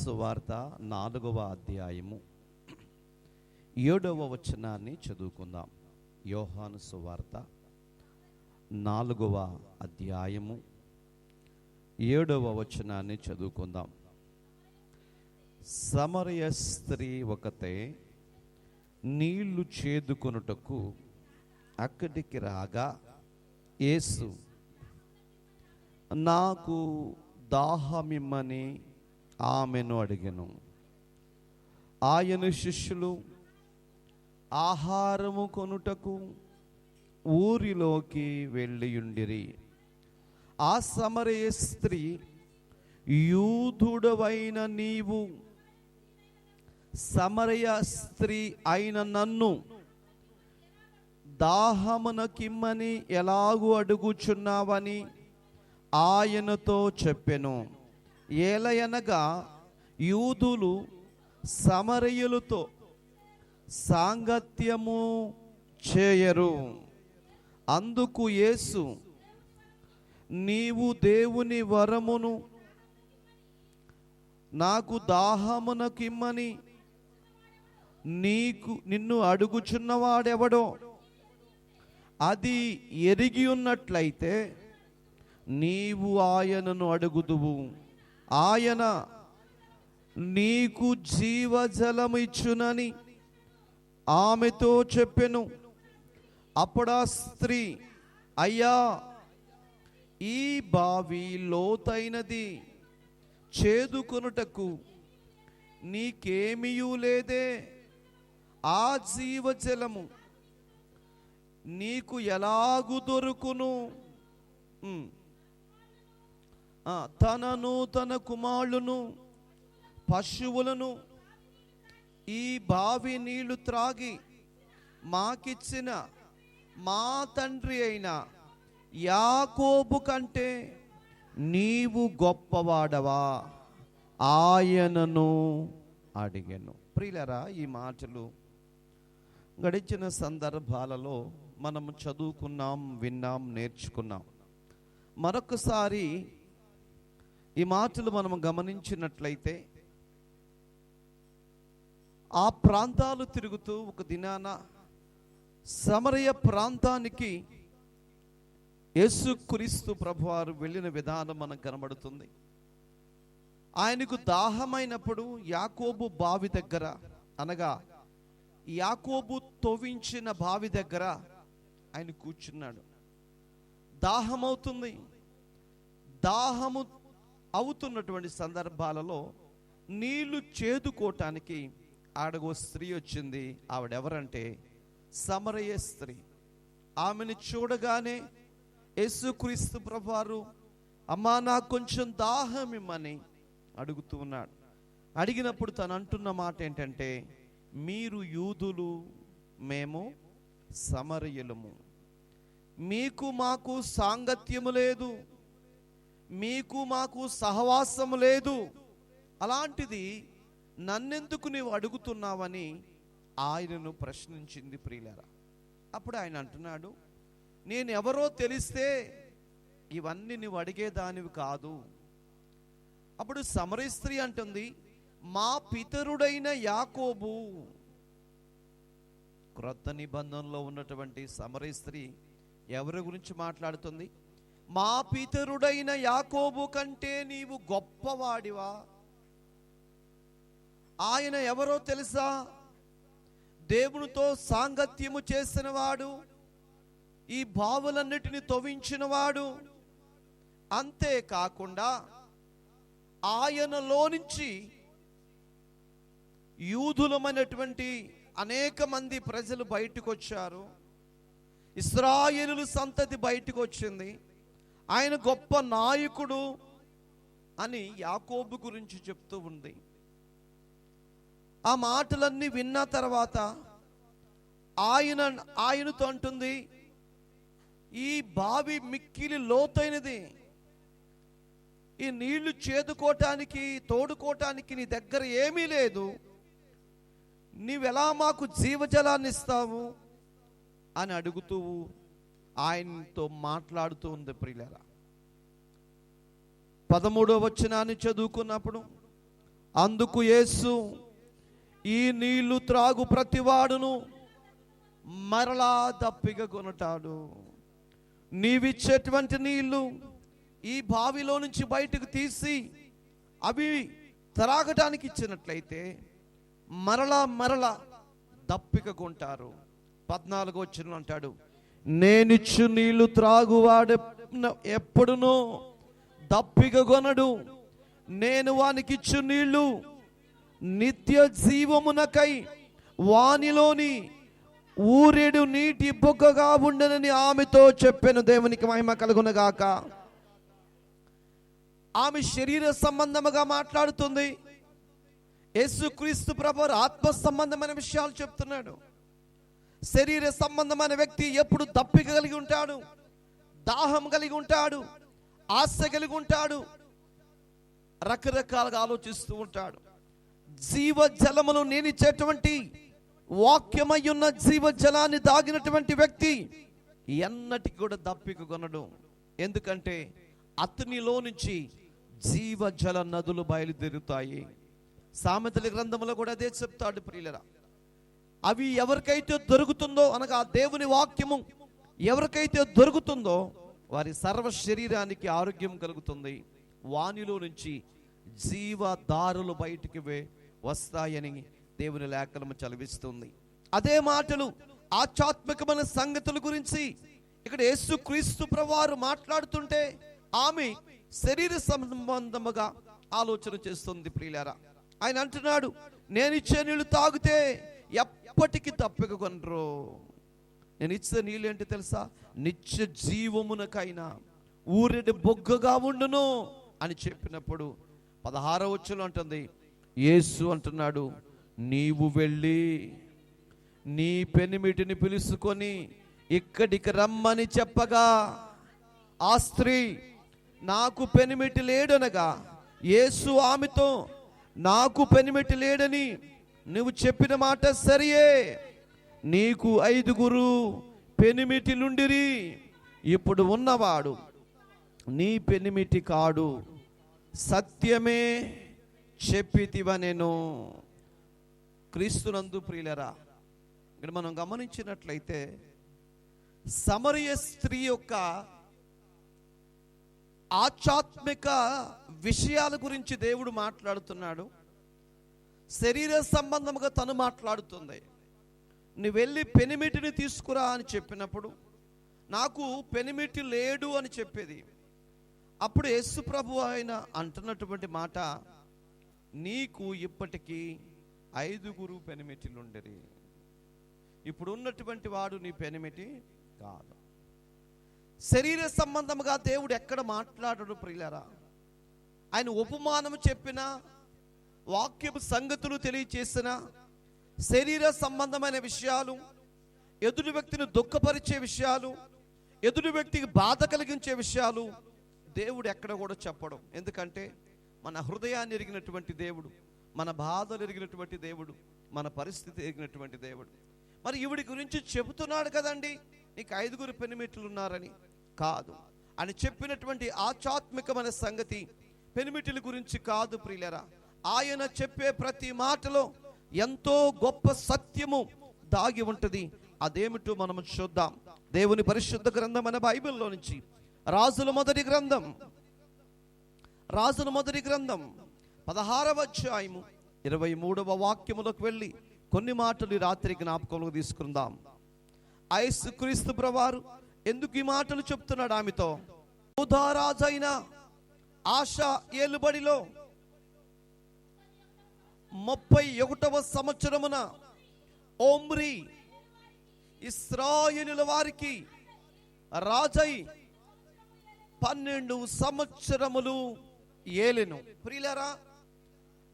సువార్త 4వ అధ్యాయము 7వ వచనాన్ని చదువుకుందాం. యోహాను సువార్త 4వ అధ్యాయము 7వ వచనాన్ని చదువుకుందాం. సమరయ స్త్రీ ఒకతే నీళ్లు చేదుకొనుటకు అక్కడికి రాగా యేసు, నాకు దాహమిమ్మని ఆమెను అడిగెను. ఆయన శిష్యులు ఆహారము కొనుటకు ఊరిలోకి వెళ్ళియుండిరి. ఆ సమరయ స్త్రీ, యూదుడవైన నీవు సమరయ స్త్రీ అయిన నన్ను దాహమునకిమ్మని ఎలాగూ అడుగుచున్నావని ఆయనతో చెప్పెను. ఏలయనగా యూదులు సమరయులతో సాంగత్యము చేయరు. అందుకు యేసు, నీవు దేవుని వరమును నాకు దాహమునకిమ్మని నిన్ను అడుగుచున్నవాడెవడో అది ఎరిగి ఉన్నట్లయితే నీవు ఆయనను అడుగుదువు, ఆయన నీకు జీవజలమిచ్చునని ఆమెతో చెప్పెను. అప్పుడా స్త్రీ, అయ్యా, ఈ బావి లోతైనది, చేదుకొనుటకు నీకేమీయూ లేదే. ఆ జీవజలము నీకు ఎలాగు దొరుకును? తనను తన కుమారులను పశువులను ఈ బావి నీళ్లు త్రాగి మాకిచ్చిన మా తండ్రి అయిన యాకోబు కంటే నీవు గొప్పవాడవా? ఆయనను అడిగెను. ప్రియులారా, ఈ మాటలు గడిచిన సందర్భాలలో మనము చదువుకున్నాం, విన్నాం, నేర్చుకున్నాం. మరొకసారి ఈ మాటలు మనము గమనించినట్లయితే, ఆ ప్రాంతాలు తిరుగుతూ ఒక దినాన సమరయ ప్రాంతానికి యేసుక్రీస్తు ప్రభువారు వెళ్ళిన విధానం మనకు కనబడుతుంది. ఆయనకు దాహమైనప్పుడు యాకోబు బావి దగ్గర, అనగా యాకోబు తవ్వించిన బావి దగ్గర ఆయన కూర్చున్నాడు. దాహమవుతుంది. దాహము అవుతున్నటువంటి సందర్భాలలో నీళ్లు చేదుకోవటానికి ఆడగో స్త్రీ వచ్చింది. ఆవిడెవరంటే సమరయ స్త్రీ. ఆమెను చూడగానే యేసుక్రీస్తు ప్రభువారు, అమ్మా, నాకు కొంచెం దాహం ఇమ్మని అడుగుతూ ఉన్నాడు. అడిగినప్పుడు తను అంటున్న మాట ఏంటంటే, మీరు యూదులు, మేము సమరయులము, మీకు మాకు సాంగత్యము లేదు, మీకు మాకు సహవాసము లేదు. అలాంటిది నన్నెందుకు నీవు అడుగుతున్నావని ఆయనను ప్రశ్నించింది. ప్రియులారా, అప్పుడు ఆయన అంటున్నాడు, నేను ఎవరో తెలిస్తే ఇవన్నీ నువ్వు అడిగేదానివి కాదు. అప్పుడు సమరయ స్త్రీ అంటుంది, మా పితరుడైన యాకోబు. క్రొత్త నిబంధనలో ఉన్నటువంటి సమరయ స్త్రీ ఎవరి గురించి మాట్లాడుతుంది? మా పితరుడైన యాకోబు కంటే నీవు గొప్పవాడివా? ఆయన ఎవరో తెలుసా? దేవునితో సాంగత్యము చేసినవాడు, ఈ బావులన్నిటిని తవ్వించినవాడు. అంతేకాకుండా ఆయనలో నుంచి యూదులమైనటువంటి అనేక మంది ప్రజలు బయటకు వచ్చారు. ఇశ్రాయేలు సంతతి బయటకు వచ్చింది. ఆయన గొప్ప నాయకుడు అని యాకోబు గురించి చెప్తూ ఉంది. ఆ మాటలన్నీ విన్న తర్వాత ఆయనతో అంటుంది, ఈ బావి మిక్కిలి లోతైనది, ఈ నీళ్లు చేదుకోవటానికి, తోడుకోవటానికి నీ దగ్గర ఏమీ లేదు, నీవెలా మాకు జీవజలాన్ని ఇస్తావు అని అడుగుతూ ఆయనతో మాట్లాడుతూ ఉంది. ప్రియులారా, 13వ వచనాన్ని చదువుకున్నప్పుడు, అందుకు యేసు, ఈ నీళ్లు త్రాగు ప్రతివాడును మరలా దప్పిక కొనటాడు. నీవిచ్చేటువంటి నీళ్లు ఈ బావిలో నుంచి బయటకు తీసి అవి త్రాగటానికి ఇచ్చినట్లయితే మరలా దప్పిక కొంటారు. 14వ వచనం అంటాడు, నేనిచ్చు నీళ్లు త్రాగువాడు ఎప్పుడునూ దప్పిక కొనడు. నేను వానికిచ్చు నీళ్లు నిత్య జీవమునకై వానిలోని ఊరేడు నీటి బొగ్గగా ఉండనని ఆమెతో చెప్పాను. దేవునికి మహిమ కలుగునగాక. ఆమె శరీర సంబంధముగా మాట్లాడుతుంది. యేసుక్రీస్తు ప్రభువు ఆత్మ సంబంధమైన విషయాలు చెప్తున్నాడు. శరీర సంబంధమైన వ్యక్తి ఎప్పుడు దప్పిక కలిగి ఉంటాడు, దాహం కలిగి ఉంటాడు, ఆశ కలిగి ఉంటాడు, రకరకాలుగా ఆలోచిస్తూ ఉంటాడు. జీవ జలమును నేనిచ్చేటువంటి వాక్యమై ఉన్న జీవ జలాన్ని దాగినటువంటి వ్యక్తి ఎన్నటికి కూడా దప్పిక కొనడు. ఎందుకంటే అతనిలో నుంచి జీవ జల నదులు బయలుదేరుతాయి. సామెతల గ్రంథంలో కూడా అదే చెప్తాడు ప్రియులరా. అవి ఎవరికైతే దొరుకుతుందో, అనగా దేవుని వాక్యము ఎవరికైతే దొరుకుతుందో వారి సర్వ శరీరానికి ఆరోగ్యం కలుగుతుంది. వానిలో నుంచి జీవదారులు బయటికి వస్తాయని దేవుని లేఖనము చదివిస్తుంది. అదే మాటలు ఆధ్యాత్మికమైన సంగతుల గురించి ఇక్కడ యేసుక్రీస్తు ప్రభువారు మాట్లాడుతుంటే ఆమె శరీర సంబంధముగా ఆలోచన చేస్తుంది ప్రియులారా. ఆయన అంటున్నాడు, నేను ఇచ్చే నీళ్లు తాగితే ఎప్పటికీ దప్పిక కొనరు. నేను ఇచ్చే నీళ్ళు ఏంటి తెలుసా? నిత్య జీవమునకైనా ఊరెడి బొగ్గగా ఉండును అని చెప్పినప్పుడు 16వ వచనం అంటుంది, యేసు అంటున్నాడు, నీవు వెళ్ళి నీ పెనిమిటిని పిలుచుకొని ఇక్కడికి రమ్మని చెప్పగా ఆ స్త్రీ, నాకు పెనిమిటి లేడనగా యేసు ఆమెతో, నాకు పెనిమిటి లేడని నువ్వు చెప్పిన మాట సరియే, నీకు 5 పెనిమిటిలుండిరి, ఇప్పుడు ఉన్నవాడు నీ పెనిమిటి కాడు, సత్యమే చెప్పితివనెను. క్రీస్తునందు ప్రియులరా, ఇక్కడ మనం గమనించినట్లయితే సమరయ స్త్రీ యొక్క ఆధ్యాత్మిక విషయాల గురించి దేవుడు మాట్లాడుతున్నాడు. శరీర సంబంధముగా తను మాట్లాడుతుంది. నువ్వు వెళ్ళి పెనిమిటిని తీసుకురా అని చెప్పినప్పుడు నాకు పెనిమిటి లేడు అని చెప్పేది. అప్పుడు యేసు ప్రభు ఆయన అంటున్నటువంటి మాట, నీకు ఇప్పటికీ 5 పెనిమిటిలుండరి, ఇప్పుడు ఉన్నటువంటి వాడు నీ పెనిమిటి కాదు. శరీర సంబంధముగా దేవుడు ఎక్కడ మాట్లాడడు ప్రియులారా. ఆయన ఉపమానము చెప్పిన, వాక్యపు సంగతులు తెలియచేసిన, శరీర సంబంధమైన విషయాలు, ఎదుటి వ్యక్తిని దుఃఖపరిచే విషయాలు, ఎదుటి వ్యక్తికి బాధ కలిగించే విషయాలు దేవుడు ఎక్కడ కూడా చెప్పడం. ఎందుకంటే మన హృదయాన్ని ఎరిగినటువంటి దేవుడు, మన బాధలు ఎరిగినటువంటి దేవుడు, మన పరిస్థితి ఎరిగినటువంటి దేవుడు. మరి ఈవిడి గురించి చెబుతున్నాడు కదండి, నీకు 5 పెనిమిట్లు ఉన్నారని. కాదు, అని చెప్పినటువంటి ఆధ్యాత్మికమైన సంగతి పెనిమిటిల గురించి కాదు ప్రియులరా. ఆయన చెప్పే ప్రతి మాటలో ఎంతో గొప్ప సత్యము దాగి ఉంటుంది. అదేమిటో మనము చూద్దాం. దేవుని పరిశుద్ధ గ్రంథం అనే బైబిల్లో నుంచి రాజుల మొదటి గ్రంథం 16వ అధ్యాయము 23వ వాక్యములోకి వెళ్ళి కొన్ని మాటలు రాత్రి జ్ఞాపకంలో తీసుకుందాం. యేసుక్రీస్తు ప్రభువారు ఎందుకు ఈ మాటలు చెప్తున్నాడు ఆమెతో? యూదారాజైన ఆషా ఏలుబడిలో 31వ సంవత్సరమున ఓమ్రి ఇశ్రాయేలుల వారికి రాజై 12 సంవత్సరములు ఏలెను. ప్రియులారా,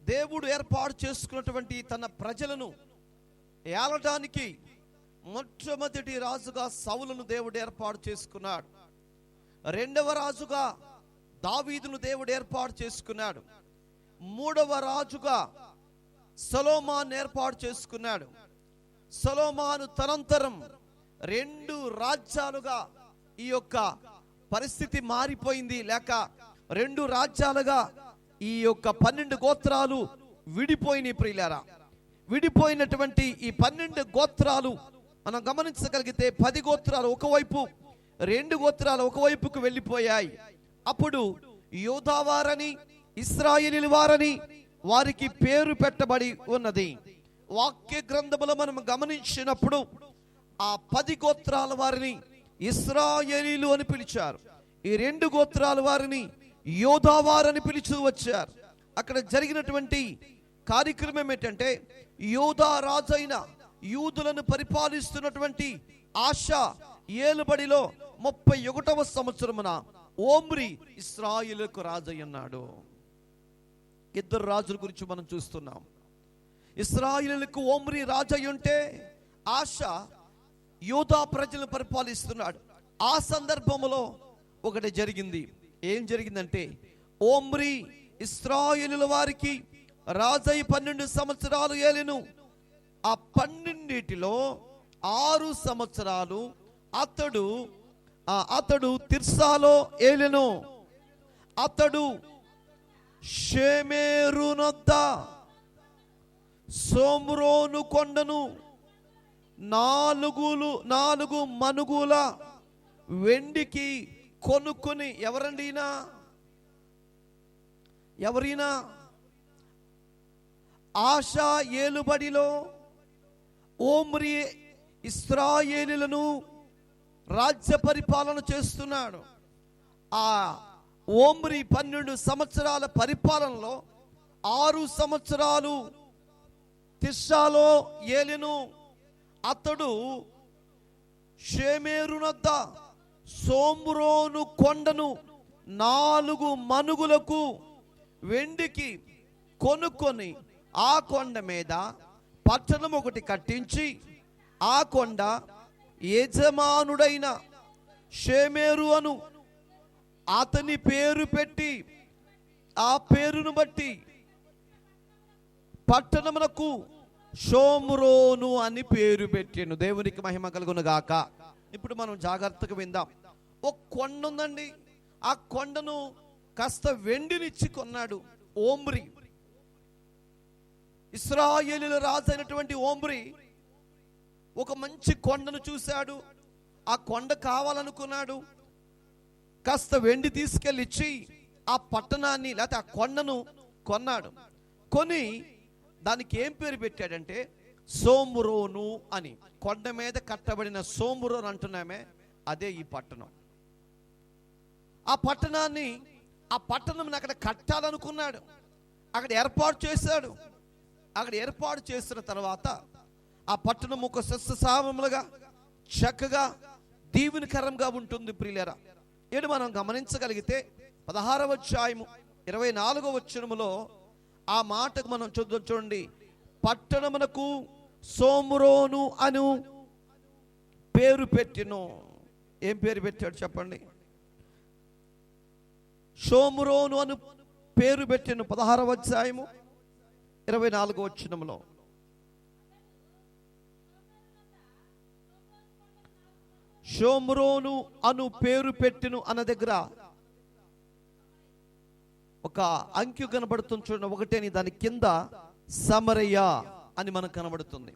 దేవుడు ఏర్పాటు చేసుకున్నటువంటి తన ప్రజలను ఏలడానికి మొట్టమొదటి రాజుగా సౌలును దేవుడు ఏర్పాటు చేసుకున్నాడు. 2వ రాజుగా దావీదును దేవుడు ఏర్పాటు చేసుకున్నాడు. 3వ రాజుగా సొలొమోను ఏర్పాటు చేసుకున్నాడు. సొలొమోను తనంతరం 2 రాజ్యాలుగా ఈ యొక్క పరిస్థితి మారిపోయింది. లేక 2 రాజ్యాలుగా ఈ యొక్క 12 గోత్రాలు విడిపోయిన ప్రియులారా. విడిపోయినటువంటి ఈ 12 గోత్రాలు మనం గమనించగలిగితే 10 గోత్రాలు ఒకవైపు, 2 గోత్రాలు ఒకవైపుకు వెళ్ళిపోయాయి. అప్పుడు యూదా వారని, ఇశ్రాయేలు వారని వారికి పేరు పెట్టబడి ఉన్నది. వాక్య గ్రంథములో మనం గమనించినప్పుడు ఆ 10 గోత్రాల వారిని ఇశ్రాయేలీలు అని పిలిచారు. ఈ 2 గోత్రాల వారిని యూదా వారని పిలుచు వచ్చారు. అక్కడ జరిగినటువంటి కార్యక్రమం ఏంటంటే, యూదా రాజైన, యూదులను పరిపాలిస్తున్నటువంటి ఆషా ఏలుబడిలో 31వ సంవత్సరమున ఓమ్రి ఇశ్రాయేలుకు రాజై ఉన్నాడు. 2 రాజుల గురించి మనం చూస్తున్నాం. ఇశ్రాయేలుకు ఓమ్రి రాజై ఉంటే ఆషా యూదా ప్రజలను పరిపాలిస్తున్నాడు. ఆ సందర్భంలో ఒకటి జరిగింది. ఏం జరిగిందంటే, ఓమ్రి ఇశ్రాయేలుల వారికి రాజై 12 సంవత్సరాలు ఏలెను. ఆ 12లో 6 సంవత్సరాలు అతడు తిర్సాలో ఏలెను. అతడు షేమేరునొద్ద సోమ్రోను కొండను 4 మనుగుల వెండికి కొనుక్కొని, ఎవరైనా ఆషా ఏలుబడిలో ఓమ్రి ఇశ్రాయేలులను రాజ్య పరిపాలన చేస్తున్నాడు. ఆ ఓమ్రి 12 సంవత్సరాల పరిపాలనలో 6 సంవత్సరాలు తిర్సాలో ఏలెను. అతడు షేమేరునొద్ద సోమ్రోను కొండను 4 మనుగులకు వెండికి కొనుక్కొని ఆ కొండ మీద పట్టణం ఒకటి కట్టించి, ఆ కొండ యజమానుడైన షేమేరు అను అతని పేరు పెట్టి, ఆ పేరును బట్టి పట్టణమునకు షోమ్రోను అని పేరు పెట్టాను. దేవునికి మహిమ కలుగును గాక. ఇప్పుడు మనం జాగ్రత్తగా విందాం. ఒక కొండ ఉందండి. ఆ కొండను కాస్త వెండినిచ్చి కొన్నాడు ఓమ్రి. ఇశ్రాయేలుల రాజు అయినటువంటి ఓమ్రి ఒక మంచి కొండను చూశాడు. ఆ కొండ కావాలనుకున్నాడు. కాస్త వెండి తీసుకెళ్ళిచ్చి ఆ పట్టణాన్ని, లేకపోతే ఆ కొండను కొన్నాడు. కొని దానికి ఏం పేరు పెట్టాడంటే సోమ్రోను అని. కొండ మీద కట్టబడిన సోమ్రోను అంటున్నామే, అదే ఈ పట్టణం. ఆ పట్టణం అక్కడ కట్టాలనుకున్నాడు. అక్కడ ఏర్పాటు చేశాడు. అక్కడ ఏర్పాటు చేసిన తర్వాత ఆ పట్టణం ఒక సస్యశ్యామములుగా, చక్కగా, దీవెనకరంగా ఉంటుంది ప్రియులారా. ఏడు మనం గమనించగలిగితే 16వ అధ్యాయము 24వ వచనములో ఆ మాటకు మనం చూడండి. పట్టణమునకు సోమ్రోను అను పేరు పెట్టెను. ఏం పేరు పెట్టాడు చెప్పండి? షోమ్రోను అను పేరు పెట్టెను. 16వ అధ్యాయము 24వ వచనములో షోమ్రోను అను పేరు పెట్టెను అన్న దగ్గర ఒక అంకె కనబడుతుంది చూడండి. ఒకటేని దాని కింద సమరయ అని మనకు కనబడుతుంది.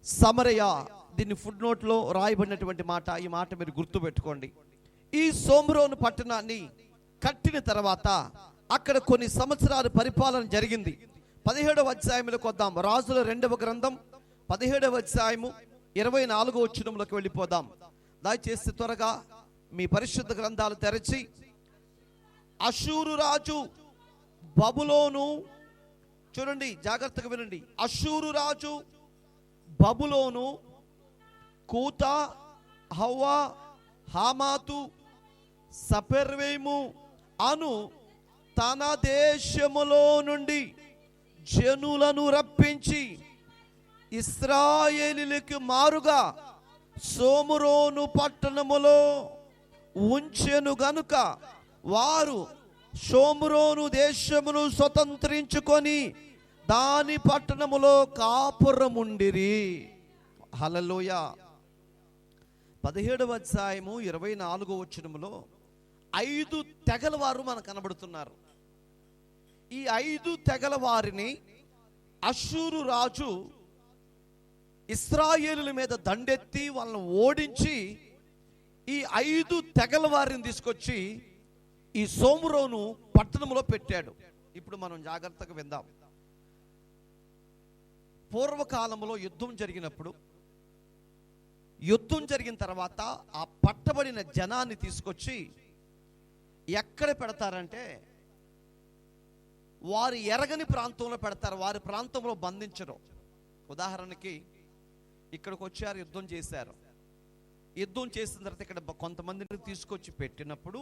సమరయ, దీన్ని ఫుడ్ నోట్ లో రాయబడినటువంటి మాట. ఈ మాట మీరు గుర్తు పెట్టుకోండి. ఈ సోమ్రోను పట్టణాన్ని కట్టిన తర్వాత అక్కడ కొన్ని సంవత్సరాల పరిపాలన జరిగింది. 17వ అధ్యాయంలోకి వద్దాం. రాజుల 2వ గ్రంథం 17వ అధ్యాయము 24వ వచనంలోకి వెళ్ళిపోదాం. దయచేసి త్వరగా మీ పరిశుద్ధ గ్రంథాలు తెరచి అషూరు రాజు బబులోను చూడండి, జాగ్రత్తగా వినండి. అషూరు రాజు బబులోను కూత, హవ్వా, హామాతు, సపెర్వేము అను తన దేశములో నుండి జనులను రప్పించి ఇశ్రాయేలీయులకు మారుగా సోమ్రోను పట్టణములో ఉంచెను గనుక వారు షోమ్రోను దేశమును స్వతంత్రించుకొని దాని పట్టణములో కాపురముండిరి. హల్లెలూయా. 17వ అధ్యాయము 24వ వచనములో 5 తెగల వారు మనకు కనబడుతున్నారు. ఈ 5 తెగల వారిని అష్షూరు రాజు ఇశ్రాయేలుల మీద దండెత్తి వాళ్ళని ఓడించి ఈ 5 తెగల వారిని తీసుకొచ్చి ఈ సోమ్రోను పట్టణంలో పెట్టాడు. ఇప్పుడు మనం జాగ్రత్తగా విందాం. పూర్వకాలంలో యుద్ధం జరిగిన తర్వాత ఆ పట్టబడిన జనాన్ని తీసుకొచ్చి ఎక్కడ పెడతారంటే వారు ఎరగని ప్రాంతంలో పెడతారు. వారి ప్రాంతంలో బంధించరు. ఉదాహరణకి ఇక్కడికి వచ్చారు, యుద్ధం చేశారు. యుద్ధం చేసిన తర్వాత ఇక్కడ కొంతమందిని తీసుకొచ్చి పెట్టినప్పుడు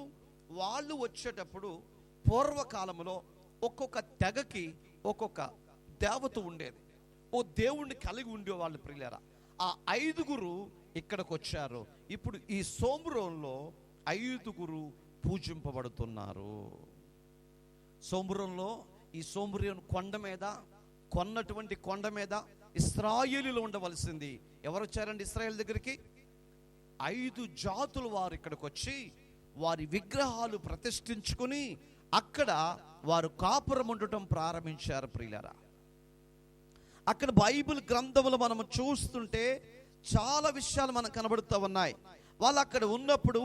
వాళ్ళు వచ్చేటప్పుడు పూర్వకాలంలో ఒక్కొక్క తెగకి ఒక్కొక్క దేవత ఉండేది, ఓ దేవుణ్ణి కలిగి ఉండేవాళ్ళు. ప్రియులారా, ఆ 5 ఇక్కడికి వచ్చారు. ఇప్పుడు ఈ సోమ్రోన్లో 5 పూజింపబడుతున్నారు. సోమ్రోన్లో ఈ సోమ్రోన్ కొండ మీద కొన్నటువంటి కొండ మీద ఇశ్రాయేలీలు ఉండవలసింది. ఎవరు వచ్చారండి ఇశ్రాయేల్ దగ్గరికి? 5 జాతుల వారు ఇక్కడికి వచ్చి వారి విగ్రహాలు ప్రతిష్ఠించుకుని అక్కడ వారు కాపురం ఉండటం ప్రారంభించారు. ప్రియులారా, అక్కడ బైబిల్ గ్రంథములు మనం చూస్తుంటే చాలా విషయాలు మనకు కనబడుతూ ఉన్నాయి. వాళ్ళు అక్కడ ఉన్నప్పుడు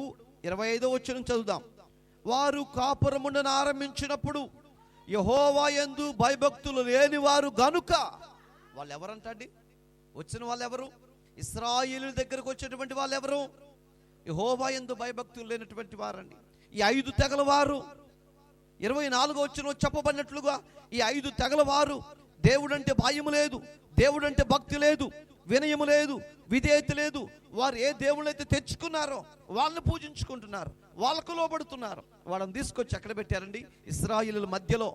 25వ వచనం చదువుదాం. వారు కాపురముండను ఆరంభించినప్పుడు యెహోవా యందు భయభక్తులు లేని వారు గనుక, వాళ్ళు ఎవరంటండి? వచ్చిన వాళ్ళు ఎవరు? ఇశ్రాయేలు దగ్గరకు వచ్చేటువంటి వాళ్ళు ఎవరు? యెహోవా యందు భయభక్తులు లేనటువంటి వారండి. ఈ 5 తెగల వారు 24వ వచనంలో చెప్పబడినట్లుగా ఈ 5 తెగల వారు దేవుడంటే భయము లేదు, దేవుడంటే భక్తి లేదు, వినయము లేదు, విధేయత లేదు. వారు ఏ దేవుళ్ళైతే తెచ్చుకున్నారో వాళ్ళని పూజించుకుంటున్నారు, వాళ్ళకు లోబడుతున్నారు. వాళ్ళని తీసుకొచ్చి ఎక్కడ పెట్టారండి? ఇశ్రాయేలుల మధ్యలో,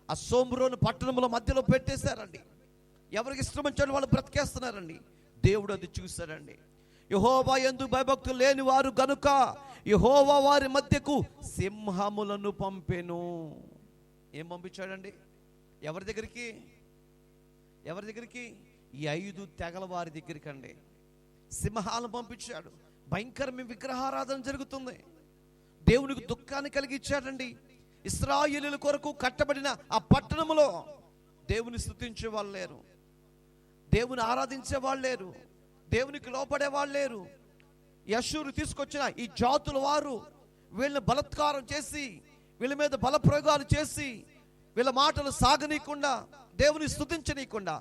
ఆ సోమ్రోను పట్టణంలో మధ్యలో పెట్టేశారండి. ఎవరికి ఇష్టం వచ్చాడు వాళ్ళు బ్రతికేస్తున్నారండి. దేవుడు అది చూశాడండి. యెహోవా యందు భయభక్తులు లేని వారు గనుక యెహోవా వారి మధ్యకు సింహములను పంపెను. ఏం పంపించాడండి? ఎవరి దగ్గరికి? ఈ 5 తెగల వారి దగ్గరికి అండి సింహాలను పంపించాడు. భయంకరమైన విగ్రహారాధన జరుగుతుంది. దేవునికి దుఃఖాన్ని కలిగించాడండి. ఇశ్రాయేలీయుల కొరకు కట్టబడిన ఆ పట్టణంలో దేవుని స్తుతించే వాళ్ళు లేరు, దేవుని ఆరాధించే వాళ్ళు లేరు, దేవునికి లోపడే వాళ్ళు లేరు. అష్షూరు తీసుకొచ్చిన ఈ జాతుల వారు వీళ్ళని బలత్కారం చేసి, వీళ్ళ మీద బల ప్రయోగాలు చేసి, వీళ్ళ మాటలు సాగనీయకుండా, దేవుని స్తుతించనీయకుండా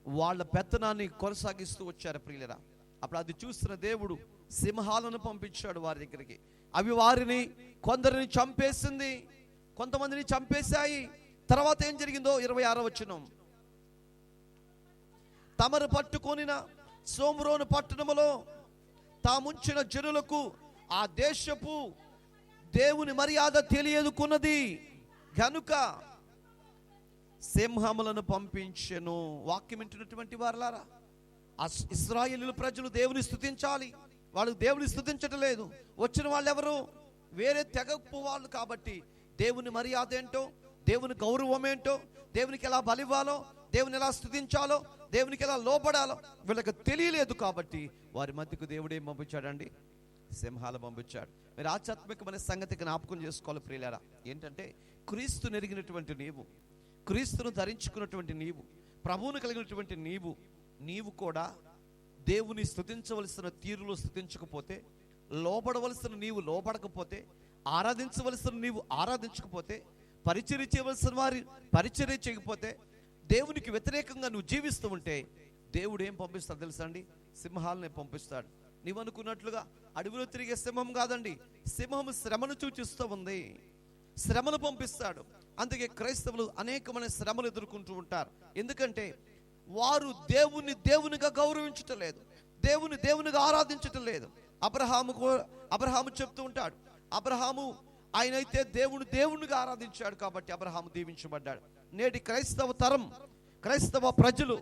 వాళ్ళ పెత్తనాన్ని కొనసాగిస్తూ వచ్చారు. ప్రియులరా, అప్పుడు అది చూస్తున్న దేవుడు సింహాలను పంపించాడు వారి దగ్గరికి. అవి వారిని కొందరిని చంపేసింది, కొంతమందిని చంపేశాయి. తర్వాత ఏం జరిగిందో 26వ వచనం. తమరు పట్టుకొనిన సోమ్రోను పట్టణములో తాముంచిన జనులకు ఆ దేశపు దేవుని మర్యాద తెలియదుకున్నది గనుక సింహములను పంపించెను. వాక్యం వింటున్నటువంటి వారలారా, ఇశ్రాయేలు ప్రజలు దేవుని స్తుతించాలి, వాళ్ళు దేవుని స్తుతించటం లేదు. వచ్చిన వాళ్ళు ఎవరు? వేరే తెగపు వాళ్ళు. కాబట్టి దేవుని మర్యాద ఏంటో, దేవుని గౌరవం ఏంటో, దేవునికి ఎలా బలివ్వాలో, దేవుని ఎలా స్తుతించాలో, దేవునికి ఎలా లోబడాలో వీళ్ళకి తెలియలేదు. కాబట్టి వారి మధ్యకు దేవుడు ఏం పంపించాడండి? సింహాలు పంపించాడు. మీరు ఆధ్యాత్మికమైన సంగతికి జ్ఞాపకం చేసుకోవాలి ప్రియులారా. ఏంటంటే, క్రీస్తుని ఎరిగినటువంటి నీవు, క్రీస్తును ధరించుకున్నటువంటి నీవు, ప్రభువును కలిగినటువంటి నీవు కూడా దేవుని స్తుతించవలసిన తీరులో స్తుతించకపోతే, లోబడవలసిన నీవు లోబడకపోతే, ఆరాధించవలసిన నీవు ఆరాధించకపోతే, పరిచర్య చేయవలసిన వారి పరిచర్య చేయకపోతే, దేవునికి వ్యతిరేకంగా నువ్వు జీవిస్తూ ఉంటే దేవుడు ఏం పంపిస్తాడు తెలుసా అండి? సింహాలనే పంపిస్తాడు. నీవు అనుకున్నట్లుగా అడవిలో తిరిగే సింహం కాదండి. సింహం శ్రమను సూచిస్తూ ఉంది, శ్రమను పంపిస్తాడు. అందుకే క్రైస్తవులు అనేకమైన శ్రమలు ఎదుర్కొంటూ ఉంటారు. ఎందుకంటే వారు దేవునిగా గౌరవించటం లేదు, దేవునిగా ఆరాధించటం లేదు. అబ్రహాము చెప్తూ ఉంటాడు, అబ్రహాము ఆయనైతే దేవునిగా ఆరాధించాడు కాబట్టి అబ్రహాము దీవించబడ్డాడు. నేటి క్రైస్తవ ప్రజలు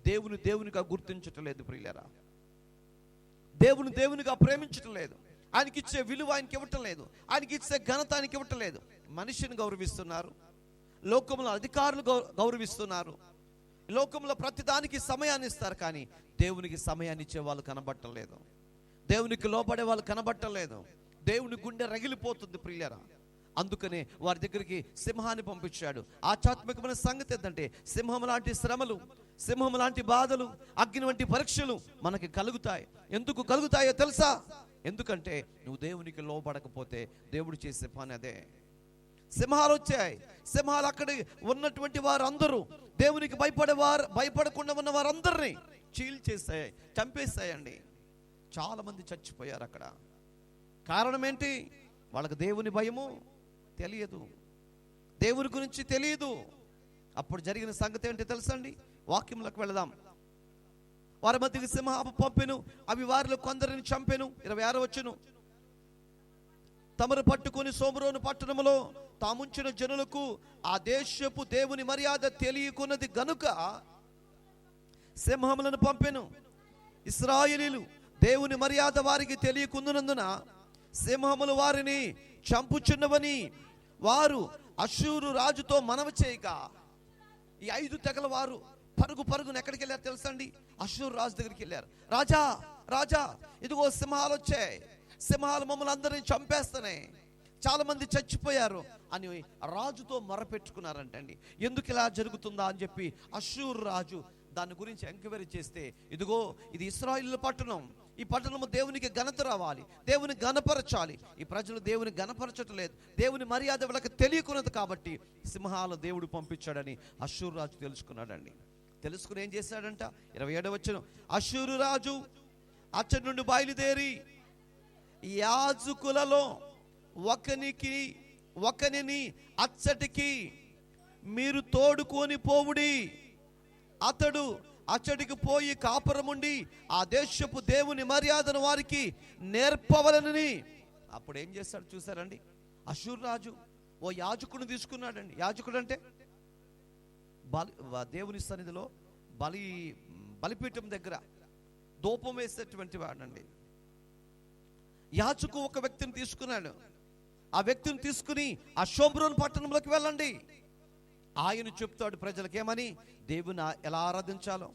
దేవునిగా గుర్తించటం లేదు ప్రియులారా. దేవునిగా ప్రేమించటం లేదు, ఆయనకి ఇచ్చే విలువ ఆయనకి ఇవ్వటం లేదు, ఆయనకి ఇచ్చే ఘనత ఆయనకి ఇవ్వటం లేదు. మనిషిని గౌరవిస్తున్నారు, లోకంలో అధికారులు గౌరవిస్తున్నారు, లోకంలో ప్రతిదానికి సమయాన్ని ఇస్తారు. కానీ దేవునికి సమయాన్ని ఇచ్చే వాళ్ళు కనబట్టలేదు, దేవునికి లోపడే వాళ్ళు కనబట్టలేదు. దేవుని గుండె రగిలిపోతుంది ప్రియులారా. అందుకనే వారి దగ్గరికి సింహాన్ని పంపించాడు. ఆధ్యాత్మికమైన సంగతి ఏంటంటే సింహం లాంటి శ్రమలు, సింహం లాంటి బాధలు, అగ్ని వంటి పరీక్షలు మనకి కలుగుతాయి. ఎందుకు కలుగుతాయో తెలుసా? ఎందుకంటే నువ్వు దేవునికి లోబడకపోతే దేవుడు చేసే పని అదే. సింహాలు వచ్చాయి. సింహాలు అక్కడ ఉన్నటువంటి వారందరూ దేవునికి భయపడకుండా ఉన్న వారందరినీ చీల్చేసాయి, చంపేశాయండి. చాలా మంది చచ్చిపోయారు అక్కడ. కారణం ఏంటి? వాళ్ళకి దేవుని భయము తెలియదు, దేవుని గురించి తెలియదు. అప్పుడు జరిగిన సంగతి ఏంటి తెలుసండి? వాక్యంలోకి వెళదాం. వారి మధ్యకి సింహము పంపెను, అవి వారిలో కొందరిని చంపెను. 26వ వచనం. తమరు పట్టుకుని సోమరోను పట్టణములో తాముంచిన జనులకు ఆ దేశపు దేవుని మర్యాద తెలియకున్నది గనుక సింహములను పంపెను. ఇశ్రాయేలీలు దేవుని మర్యాద వారికి తెలియకున్నందున సింహములు వారిని చంపుచున్నవని వారు అష్షూరు రాజుతో మనవి చేయగా, ఈ 5 తెగల వారు పరుగున ఎక్కడికి వెళ్ళారు తెలుసండి? అష్షూరు రాజు దగ్గరికి వెళ్ళారు. రాజా రాజా, ఇదిగో సింహాలు వచ్చాయి, సింహాలు మమ్మల్ని అందరినీ చంపేస్తున్నాయి, చాలా మంది చచ్చిపోయారు అని రాజుతో మొరపెట్టుకున్నారంటండి. ఎందుకు ఇలా జరుగుతుందా అని చెప్పి అష్షూరు రాజు దాని గురించి ఎంక్వైరీ చేస్తే, ఇదిగో ఇది ఇశ్రాయేలు పట్టణం, ఈ పట్టణము దేవునికి ఘనత రావాలి, దేవుని ఘనపరచాలి. ఈ ప్రజలు దేవుని ఘనపరచటం లేదు, దేవుని మర్యాద వాళ్ళకి తెలియకున్నది కాబట్టి సింహాలు దేవుడు పంపించాడని అష్షూరు రాజు తెలుసుకున్నాడండి. తెలుసుకుని ఏం చేశాడంట? 27వ వచనం. అష్షూరు రాజు అచ్చటి నుండి బయలుదేరి యాజకులలో ఒకనిని అచ్చటికి మీరు తోడుకొని పోవుడి, అతడు అచ్చటికి పోయి కాపురముండి ఆ దేశపు దేవుని మర్యాదను వారికి నేర్పవలనని. అప్పుడు ఏం చేస్తాడు చూసారండి? అష్షూరు రాజు ఓ యాజకుడిని తీసుకున్నాడండి. యాజకుడు అంటే దేవుని సన్నిధిలో బలిపీఠం దగ్గర ధూపం వేసేటువంటి వాడండి. యాజకు ఒక వ్యక్తిని తీసుకున్నాడు. ఆ వ్యక్తిని తీసుకుని ఆ షోమ్రోను పట్టణంలోకి వెళ్ళండి. ఆయన చెప్తాడు ప్రజలకు ఏమని, దేవుని ఎలా ఆరాధించాలో,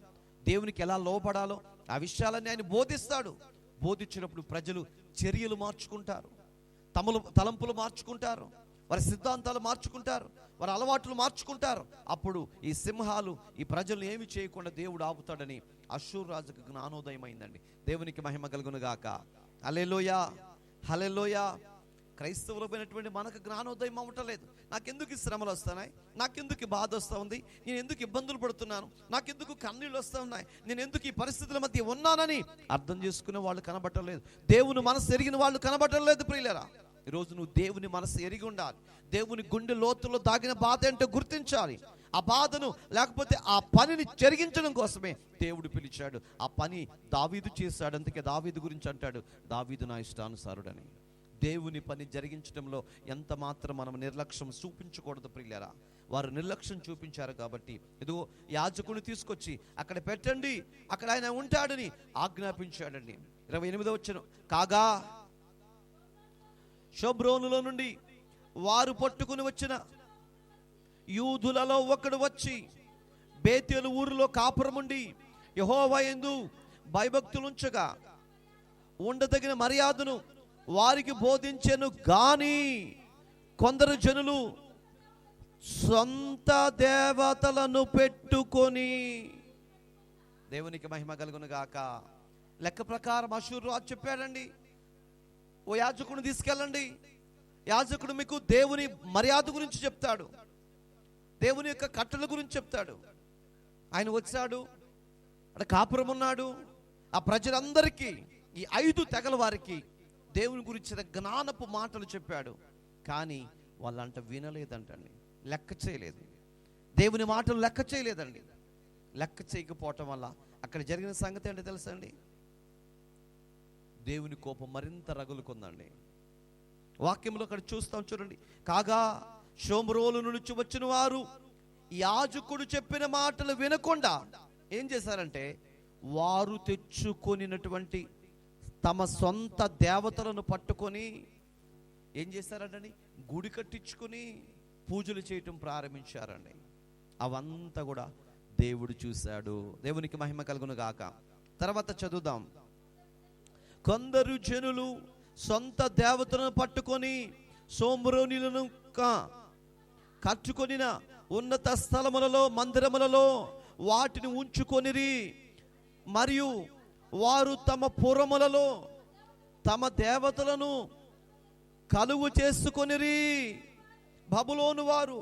దేవునికి ఎలా లోపడాలో ఆ విషయాలన్నీ ఆయన బోధిస్తాడు. బోధించినప్పుడు ప్రజలు చర్యలు మార్చుకుంటారు, తలంపులు మార్చుకుంటారు, వారి సిద్ధాంతాలు మార్చుకుంటారు, వారి అలవాట్లు మార్చుకుంటారు. అప్పుడు ఈ సింహాలు ఈ ప్రజలు ఏమి చేయకుండా దేవుడు ఆపుతాడని అష్షూరు రాజుకు జ్ఞానోదయమైందండి. దేవునికి మహిమ కలుగును గాక. హల్లెలూయా, హల్లెలూయా. క్రైస్తవులమైనటువంటి మనకు జ్ఞానోదయం అవ్వటలేదు. నాకెందుకు ఈ శ్రమలు వస్తున్నాయి, నాకెందుకు ఈ బాధ వస్తూ ఉంది, నేను ఎందుకు ఇబ్బందులు పడుతున్నాను, నాకెందుకు కన్నీళ్ళు వస్తూ ఉన్నాయి, నేను ఎందుకు ఈ పరిస్థితుల మధ్య ఉన్నానని అర్థం చేసుకునే వాళ్ళు కనబడలేదు. దేవుని మనసు ఎరిగిన వాళ్ళు కనబడలేదు. ప్రియులరా, ఈరోజు నువ్వు దేవుని మనసు ఎరిగి ఉండాలి. దేవుని గుండె లోతుల్లో దాగిన బాధ ఏంటో గుర్తించాలి. ఆ బాధను లేకపోతే ఆ పనిని జరిగించడం కోసమే దేవుడు పిలిచాడు. ఆ పని దావీదు చేశాడు. అందుకే దావీదు గురించి అంటాడు, దావీదు నా ఇష్టానుసారుడని. దేవుని పని జరిగించడంలో ఎంత మాత్రం మనం నిర్లక్ష్యం చూపించకూడదు ప్రియులారా. వారు నిర్లక్ష్యం చూపించారు కాబట్టి ఇదిగో యాజకుని తీసుకొచ్చి అక్కడ పెట్టండి, అక్కడ ఆయన ఉంటాడని ఆజ్ఞాపించాడండి. 28వ వచనం. కాగా షోమ్రోనులో నుండి వారు పట్టుకుని వచ్చిన యూదులలో ఒకడు వచ్చి బేతేలు ఊరిలో కాపురముండి యెహోవా యందు భయభక్తులుంచగా ఉండదగిన మర్యాదను వారికి బోధించెను గాని కొందరు జనులు సొంత దేవతలను పెట్టుకొని. దేవునికి మహిమ కలుగును గాక. లెక్క ప్రకారం అష్షూరు రాజు చెప్పాడండి, ఓ యాజకుడిని తీసుకెళ్ళండి, యాజకుడు మీకు దేవుని మర్యాద గురించి చెప్తాడు, దేవుని యొక్క కట్టల గురించి చెప్తాడు. ఆయన వచ్చాడు, అక్కడ కాపురం ఉన్నాడు. ఆ ప్రజలందరికీ, ఈ 5 తెగల వారికి దేవుని గురించిన జ్ఞానపు మాటలు చెప్పాడు. కానీ వాళ్ళంట వినలేదంటండి, లెక్క చేయలేదు. దేవుని మాటలు లెక్క చేయలేదండి. లెక్క చేయకపోవటం వల్ల అక్కడ జరిగిన సంగతి ఏంటో తెలుసండి? దేవుని కోపం మరింత రగులుకుందండి. వాక్యంలో అక్కడ చూస్తాం చూడండి. కాగా షోమ్రోను నుంచి వచ్చిన వారు యాజకుడు చెప్పిన మాటలు వినకుండా ఏం చేశారంటే, వారు తెచ్చుకొనినటువంటి తమ సొంత దేవతలను పట్టుకొని ఏం చేశారంటండి, గుడి కట్టించుకొని పూజలు చేయటం ప్రారంభించారండి. అవంతా కూడా దేవుడు చూశాడు. దేవునికి మహిమ కలుగును గాక. తర్వాత చదువుదాం. కొందరు జనులు సొంత దేవతలను పట్టుకొని సోమ్రోనిలను కట్టుకొనిన ఉన్నత స్థలములలో, మందిరములలో వాటిని ఉంచుకొనిరి. మరియు వారు తమ పురములలో తమ దేవతలను కలుగు చేసుకొనిరి. బబులోను వారు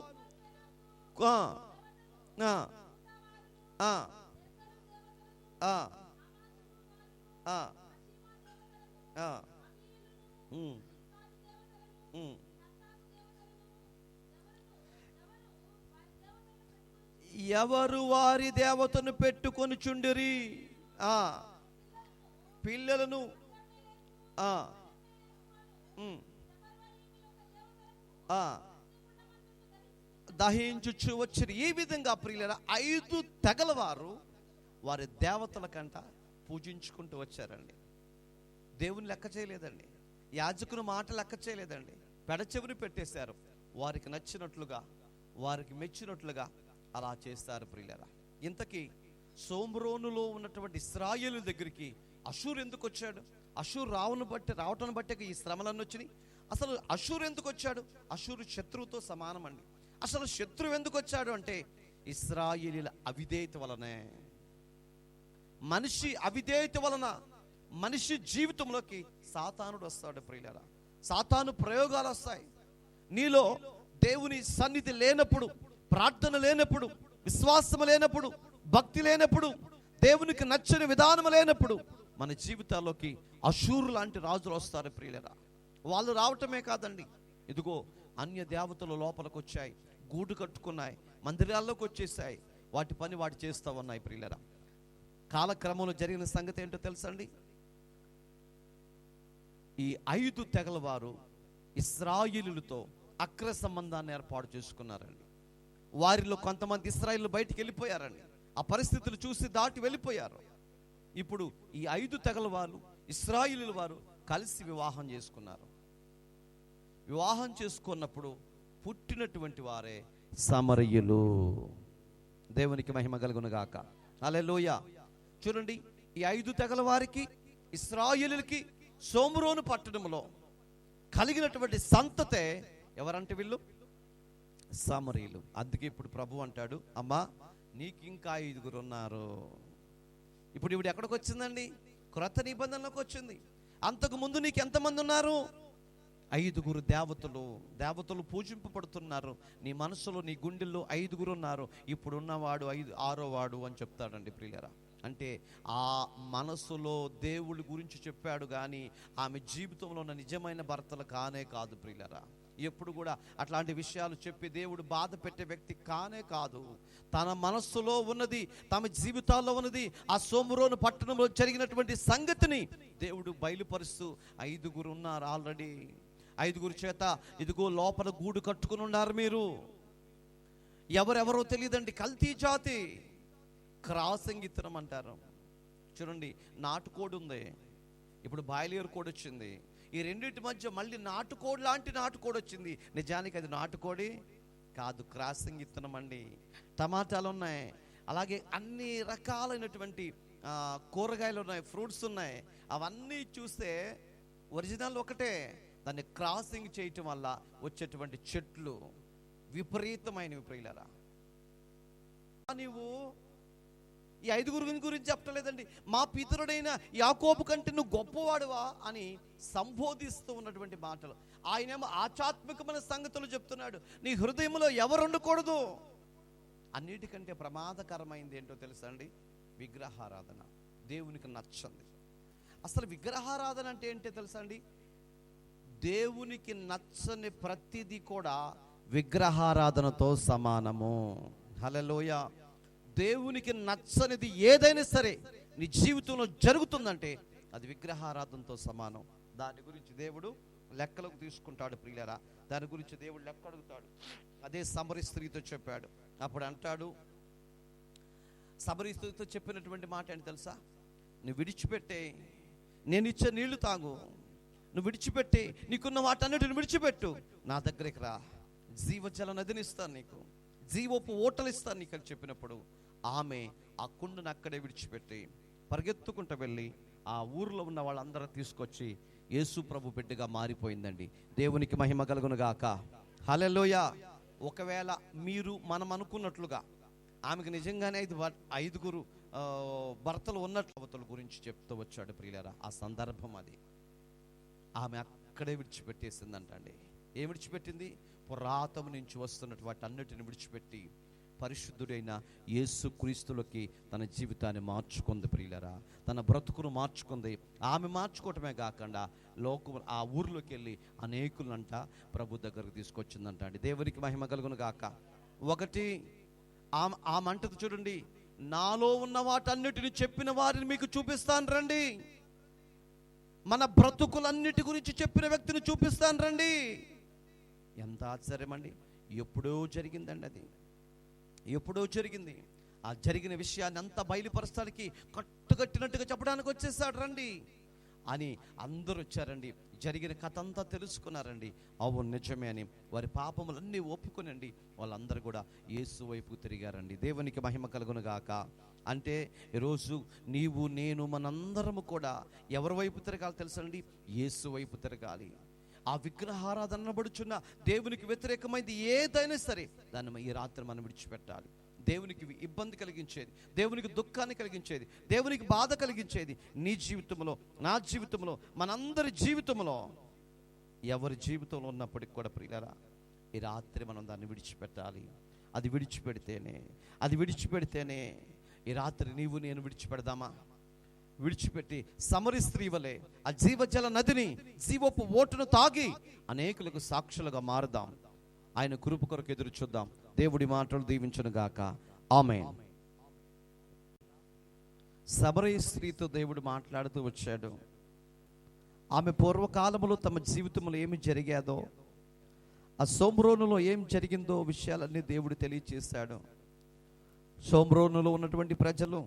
ఎవరు వారి దేవతను పెట్టుకొని చుండిరి, పిల్లలను దహించుచు వచ్చిరి. ఈ విధంగా ప్రియులారా 5 తెగల వారు వారి దేవతల కంట పూజించుకుంటూ వచ్చారండి. దేవుని లెక్క చేయలేదండి, యాజకుని మాట లెక్క చేయలేదండి. పెడచెవిని పెట్టేశారు. వారికి నచ్చినట్లుగా, వారికి మెచ్చినట్లుగా అలా చేస్తారు ప్రియులారా. ఇంతకీ సోమ్రోనులో ఉన్నటువంటి ఇశ్రాయేలు దగ్గరికి అషూర్ ఎందుకు వచ్చాడు? అషూర్ రావటం బట్టి ఈ శ్రమలన్నీ వచ్చినాయి. అసలు అషూర్ ఎందుకు వచ్చాడు? అషూరు శత్రువుతో సమానం అండి. అసలు శత్రువు ఎందుకు వచ్చాడు అంటే ఇశ్రాయేలీల అవిధేయత వలనే. మనిషి అవిధేయత వలన మనిషి జీవితంలోకి సాతానుడు వస్తాడు ప్రియులారా. సాతాను ప్రయోగాలు వస్తాయి. నీలో దేవుని సన్నిధి లేనప్పుడు, ప్రార్థన లేనప్పుడు, విశ్వాసం లేనప్పుడు, భక్తి లేనప్పుడు, దేవునికి నచ్చని విధానం లేనప్పుడు మన జీవితాల్లోకి అషూరు లాంటి రాజులు వస్తారు ప్రియులారా. వాళ్ళు రావటమే కాదండి, ఇదిగో అన్య దేవతలు లోపలికి వచ్చాయి, గూడు కట్టుకున్నాయి, మందిరాల్లోకి వచ్చేసాయి, వాటి పని వాటి చేస్తూ ఉన్నాయి ప్రియులారా. కాలక్రమంలో జరిగిన సంగతి ఏంటో తెలుసండి. ఈ 5 తెగల వారు ఇశ్రాయేలులతో అక్ర సంబంధాన్ని ఏర్పాటు చేసుకున్నారండి. వారిలో కొంతమంది ఇశ్రాయేలు బయటికి వెళ్ళిపోయారండి. ఆ పరిస్థితులు చూసి దాటి వెళ్ళిపోయారు. ఇప్పుడు ఈ 5 తెగల వారు, ఇశ్రాయేలు వారు కలిసి వివాహం చేసుకున్నారు. వివాహం చేసుకున్నప్పుడు పుట్టినటువంటి వారే సమరయులు. దేవునికి మహిమ కలుగును గాక. హల్లెలూయా. చూడండి, ఈ 5 తెగల వారికి, ఇశ్రాయేలులకి సోమ్రోను పట్టణంలో కలిగినటువంటి సంతతే ఎవరంటే వీళ్ళు సమరీయులు. అందుకే ఇప్పుడు ప్రభు అంటాడు, అమ్మా నీకు ఇంకా 5 ఉన్నారు. ఇప్పుడు ఇవిడు ఎక్కడికి వచ్చిందండి? క్రొత్త నిబంధనలోకి వచ్చింది. అంతకు ముందు నీకు ఎంతమంది ఉన్నారు? 5 దేవతలు పూజింపబడుతున్నారు. నీ మనసులో, నీ గుండెల్లో 5 ఉన్నారు. ఇప్పుడు ఉన్నవాడు 6వ వాడు అని చెప్తాడండి ప్రియులారా. అంటే ఆ మనసులో దేవుడి గురించి చెప్పాడు కానీ ఆమె జీవితంలో ఉన్న నిజమైన భర్తలు కానే కాదు ప్రియులారా. ఎప్పుడు కూడా అట్లాంటి విషయాలు చెప్పి దేవుడు బాధ పెట్టే వ్యక్తి కానే కాదు. తన మనస్సులో ఉన్నది, తమ జీవితాల్లో ఉన్నది, ఆ సోమ్రోను పట్టణంలో జరిగినటువంటి సంగతిని దేవుడు బయలుపరుస్తూ 5 ఉన్నారు ఆల్రెడీ. 5 చేత ఇదిగో లోపల గూడు కట్టుకుని ఉన్నారు. మీరు ఎవరెవరో తెలియదండి. కల్తీ జాతి, క్రాసింగ్ ఇత్తనం అంటారు. చూడండి, నాటుకోడి ఉంది, ఇప్పుడు బాయిలేరు కోడి వచ్చింది. ఈ రెండింటి మధ్య మళ్ళీ నాటుకోడి లాంటి నాటుకోడి వచ్చింది. నిజానికి అది నాటుకోడి కాదు, క్రాసింగ్ ఇత్తనం అండి. టమాటాలు ఉన్నాయి, అలాగే అన్ని రకాలైనటువంటి కూరగాయలు ఉన్నాయి, ఫ్రూట్స్ ఉన్నాయి. అవన్నీ చూస్తే ఒరిజినల్ ఒకటే, దాన్ని క్రాసింగ్ చేయటం వల్ల వచ్చేటువంటి చెట్లు విపరీతమైనవి ప్రియులారా. నీవు ఈ 5 గురించి చెప్పలేదండి. మా పితరుడైన యాకోబు కంటే నువ్వు గొప్పవాడువా అని సంబోధిస్తూ ఉన్నటువంటి మాటలు. ఆయనేమో ఆధ్యాత్మికమైన సంగతులు చెప్తున్నాడు. నీ హృదయంలో ఎవరు ఉండకూడదు. అన్నిటికంటే ప్రమాదకరమైంది ఏంటో తెలుసా అండి? విగ్రహారాధన. దేవునికి నచ్చంది. అసలు విగ్రహారాధన అంటే ఏంటో తెలుసా అండి? దేవునికి నచ్చని ప్రతిదీ కూడా విగ్రహారాధనతో సమానము. హల్లెలూయా. దేవునికి నచ్చనిది ఏదైనా సరే నీ జీవితంలో జరుగుతుందంటే అది విగ్రహారాధనతో సమానం. దాని గురించి దేవుడు లెక్కలకు తీసుకుంటాడు ప్రియులారా. దాని గురించి దేవుడు లెక్క అడుగుతాడు. అదే సమరీ స్త్రీతో చెప్పాడు. అప్పుడు అంటాడు, సమరీ స్త్రీతో చెప్పినటువంటి మాట ఏంటి తెలుసా? నువ్వు విడిచిపెట్టే, నేను ఇచ్చే నీళ్లు తాగు, నువ్వు విడిచిపెట్టి, నీకున్న వాటన్నిటిని విడిచిపెట్టు, నా దగ్గరికి రా, జీవజల నదిని ఇస్తాను నీకు, జీవపు ఓటలు ఇస్తాను నీకు అని చెప్పినప్పుడు ఆమె ఆ కుండను అక్కడే విడిచిపెట్టి పరిగెత్తుకుంటూ వెళ్ళి ఆ ఊరిలో ఉన్న వాళ్ళందరూ తీసుకొచ్చి యేసు ప్రభు బిడ్డగా మారిపోయిందండి. దేవునికి మహిమ కలుగును గాక. హల్లెలూయా. ఒకవేళ మనం అనుకున్నట్లుగా ఆమెకు నిజంగానే 5 భర్తలు ఉన్నట్లు అవతల గురించి చెప్తూ వచ్చాడు ప్రియులారా. ఆ సందర్భం అది. ఆమె అక్కడే విడిచిపెట్టేసిందంటండి. ఏం విడిచిపెట్టింది? పురాతన నుంచి వస్తున్నట్టు వాటన్నిటిని విడిచిపెట్టి పరిశుద్ధుడైన యేసు క్రీస్తులోకి తన జీవితాన్ని మార్చుకుంది ప్రియులారా. తన బ్రతుకును మార్చుకుంది. ఆమె మార్చుకోవటమే కాకుండా ఆ ఊర్లోకి వెళ్ళి అనేకులంట ప్రభు దగ్గరకు తీసుకొచ్చిందంట అండి. దేవునికి మహిమ కలుగును గాక. ఒకటి ఆ మంటకు చూడండి, నాలో ఉన్న వాటన్నిటిని చెప్పిన వారిని మీకు చూపిస్తాను రండి. మన బ్రతుకులన్నిటి గురించి చెప్పిన వ్యక్తిని చూపిస్తాను రండి. ఎంత ఆశ్చర్యం అండి. ఎప్పుడో జరిగిందండి అది. ఎప్పుడో జరిగింది. ఆ జరిగిన విషయాన్ని అంతా బయలుపరచడానికి కట్టుకట్టినట్టుగా చెప్పడానికి వచ్చేసాడు రండి అని అందరూ వచ్చారండి. జరిగిన కథ అంతా తెలుసుకున్నారండి. అవును నిజమే అని వారి పాపములన్నీ ఒప్పుకొనండి వాళ్ళందరూ కూడా యేసు వైపు తిరిగారండి. దేవునికి మహిమ కలుగును గాక. అంటే ఈరోజు నీవు నేను మనందరము కూడా ఎవరి వైపు తిరగాలి తెలుసండి? యేసు వైపు తిరగాలి. ఆ విగ్రహారాధన అనబడుచున్న దేవునికి వ్యతిరేకమైంది ఏదైనా సరే దాన్ని ఈ రాత్రి మనం విడిచిపెట్టాలి. దేవునికి ఇబ్బంది కలిగించేది, దేవునికి దుఃఖాన్ని కలిగించేది, దేవునికి బాధ కలిగించేది నీ జీవితంలో, నా జీవితంలో, మనందరి జీవితంలో, ఎవరి జీవితంలో ఉన్నప్పటికి కూడా ప్రియులారా ఈ రాత్రి మనం దాన్ని విడిచిపెట్టాలి. అది విడిచిపెడితేనే ఈ రాత్రి నీవు నేను విడిచిపెడదామా? విడిచిపెట్టి సమరి స్త్రీ వలె ఆ జీవజల నదిని, జీవపు ఓటును తాగి అనేకులకు సాక్షులుగా మారుదాం. ఆయన కృప కొరకు ఎదురు చూద్దాం. దేవుడి మాటలు దీవించును గాక. ఆమేన్. సమరయ స్త్రీతో దేవుడు మాట్లాడుతూ వచ్చాడు. ఆమె పూర్వకాలములో తమ జీవితంలో ఏమి జరిగాదో, ఆ సోమ్రోనులో ఏం జరిగిందో విషయాలన్నీ దేవుడు తెలియచేశాడు. సోమ్రోనులో ఉన్నటువంటి ప్రజలు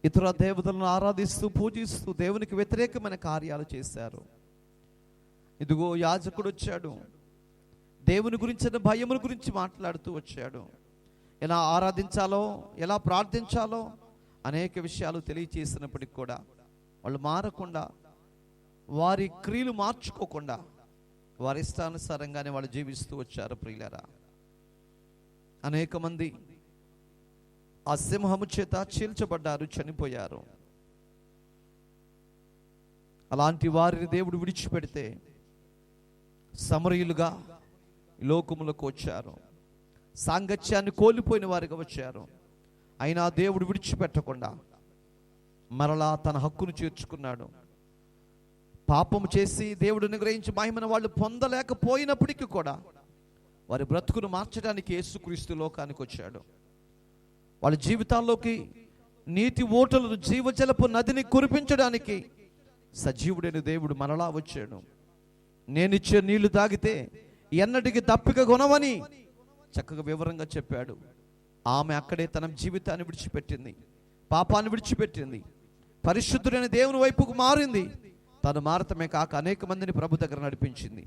ఇతర దేవతలను ఆరాధిస్తూ పూజిస్తూ దేవునికి వ్యతిరేకమైన కార్యాలు చేశారు. ఇదిగో యాజకుడు వచ్చాడు, దేవుని గురించిన భయముల గురించి మాట్లాడుతూ వచ్చాడు. ఎలా ఆరాధించాలో, ఎలా ప్రార్థించాలో అనేక విషయాలు తెలియచేసినప్పటికి కూడా వాళ్ళు మారకుండా, వారి క్రియలు మార్చుకోకుండా వారి ఇష్టానుసారంగానే వాళ్ళు జీవిస్తూ వచ్చారు ప్రియులారా. అనేక మంది ఆ సింహము చేత చీల్చబడ్డారు, చనిపోయారు. అలాంటి వారిని దేవుడు విడిచిపెడితే సమరయులుగా లోకములకు వచ్చారు. సాంగత్యాన్ని కోల్పోయిన వారిగా వచ్చారు. అయినా దేవుడు విడిచిపెట్టకుండా మరలా తన హక్కును చేర్చుకున్నాడు. పాపము చేసి దేవుడు అనుగ్రహించి మహిమను వాళ్ళు పొందలేకపోయినప్పటికీ కూడా వారి బ్రతుకును మార్చడానికి యేసుక్రీస్తు లోకానికి వచ్చాడు. వాళ్ళ జీవితాల్లోకి నీటి ఓటలను, జీవజలపు నదిని కురిపించడానికి సజీవుడైన దేవుడు మరలా వచ్చాడు. నేనిచ్చే నీళ్లు తాగితే ఎన్నటికి దప్పిక కొనవని చక్కగా వివరంగా చెప్పాడు. ఆమె అక్కడే తన జీవితాన్ని విడిచిపెట్టింది, పాపాన్ని విడిచిపెట్టింది, పరిశుద్ధుడైన దేవుని వైపుకు మారింది. తను మారతమే కాక అనేక మందిని ప్రభు దగ్గర నడిపించింది.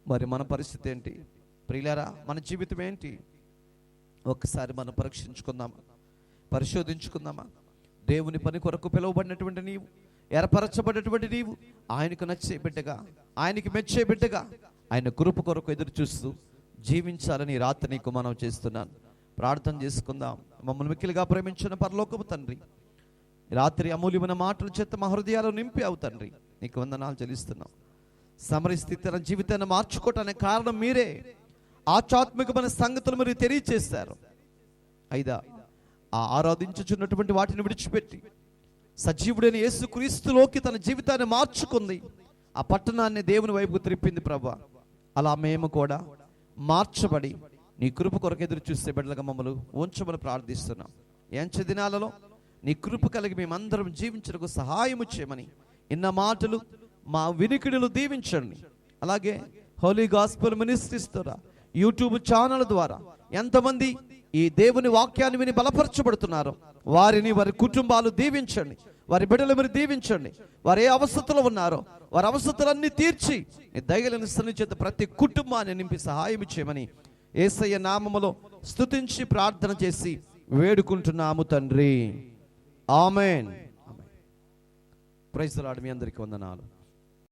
మరి మన పరిస్థితి ఏంటి ప్రియులారా? మన జీవితం ఏంటి? ఒక్కసారి మనం పరీక్షించుకుందామా, పరిశోధించుకుందామా? దేవుని పని కొరకు పిలువబడినటువంటి నీవు, ఏర్పరచబడినటువంటి నీవు ఆయనకు నచ్చే బిడ్డగా, ఆయనకి మెచ్చే బిడ్డగా, ఆయన కృప కొరకు ఎదురు చూస్తూ జీవించాలని రాత్రి నీకు మనం చేస్తున్నాను. ప్రార్థన చేసుకుందాం. మమ్మల్ని మిక్కిలిగా ప్రేమించిన పరలోకపు తండ్రి, రాత్రి అమూల్యమైన మాటల చేత మా హృదయాలు నింపి తండ్రి నీకు వందనాలు చెల్లిస్తున్నాం. సమరస్థితి తన జీవితాన్ని మార్చుకోవటానికి కారణం మీరే. ఆధ్యాత్మికమైన సంగతులు మీరు తెలియచేశారు. అయిదా ఆ ఆరాధించుచున్నటువంటి వాటిని విడిచిపెట్టి సజీవుడైన యేసుక్రీస్తులోకి తన జీవితాన్ని మార్చుకుంది. ఆ పట్టణాన్ని దేవుని వైపు త్రిప్పింది ప్రభువా. అలా మేము కూడా మార్చబడి నీ కృప కొరకు ఎదురు చూసే బిడ్డలుగా మమ్మల్ని ఉంచమని ప్రార్థిస్తున్నాం. ఎంచ దినాలలో నీ కృప కలిగి మేమందరం జీవించడానికి సహాయము చేయమని ఇన్న మాటలు మా వినికిడులు దీవించండి. అలాగే హోలీ గాస్పెల్ మినిస్ట్రీస్ ద్వారా, యూట్యూబ్ ఛానల్ ద్వారా ఎంతమంది ఈ దేవుని వాక్యాన్ని విని బలపరచబడుతున్నారు వారిని, వారి కుటుంబాలు దీవించండి. వారి బిడ్డలు మీరు దీవించండి. వారు ఏ అవస్థలో ఉన్నారో వారి అవస్థలన్నీ తీర్చి నీ దయగలిగిన సన్నిధి చేత ప్రతి కుటుంబాన్ని నింపి సహాయం చేయమని యేసయ్య నామములో స్తుతించి ప్రార్థన చేసి వేడుకుంటున్నాము తండ్రి. ఆమేన్. Praise the Lord. మీ అందరికీ వందనాలు.